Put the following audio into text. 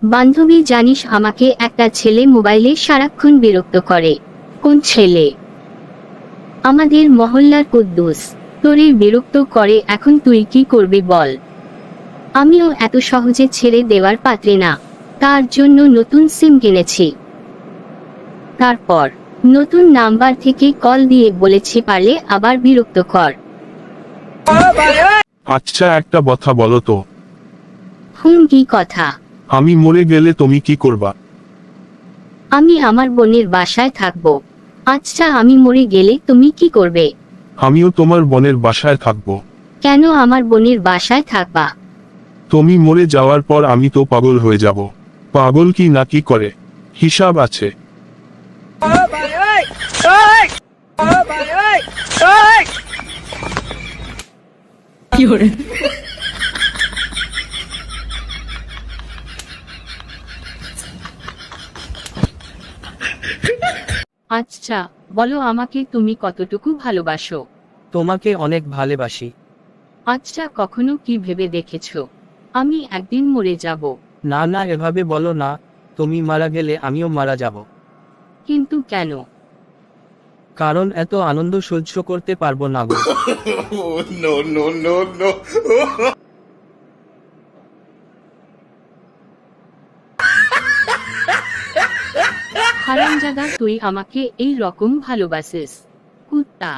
বান্ধবী, জানিস আমাকে একটা ছেলে মোবাইলে সারাক্ষণ বিরক্ত করে। কোন ছেলে? আমাদের মহল্লার কুদ্দুস। তোরে বিরক্ত করে, এখন তুই কি করবি বল? আমিও এত সহজে ছেড়ে দেওয়ার পাত্রী না, তার জন্য নতুন সিম কিনেছি। তারপর নতুন নাম্বার থেকে কল দিয়ে বলেছি পারলে আবার বিরক্ত কর। আচ্ছা, একটা কথা বলো তো, কি কথা? আমি মরে গেলে তুমি কি করবা? আমি আমার বোনের বাসায় থাকবো। আচ্ছা, আমি মরে গেলে তুমি কি করবে? আমিও তোমার বোনের বাসায় থাকবো। কেন আমার বোনের বাসায় থাকবা? তুমি মরে যাওয়ার পর আমি তো পাগল হয়ে যাব। পাগল কি না কি করে, হিসাব আছে। আচ্ছা, বলো আমাকে তুমি কতটুকু ভালোবাসো? তোমাকে অনেক ভালোবাসি। আচ্ছা, কখনো কি ভেবে দেখেছো আমি একদিন মরে যাব? না না, এভাবে বলো না। তুমি মারা গেলে আমিও মারা যাব। কিন্তু কেন? কারণ এত আনন্দ সহ্য করতে পারবো না গো। No, no, no, no. হারামজাদা, তুই আমাকে এই রকম ভালোবাসিস? কুত্তা।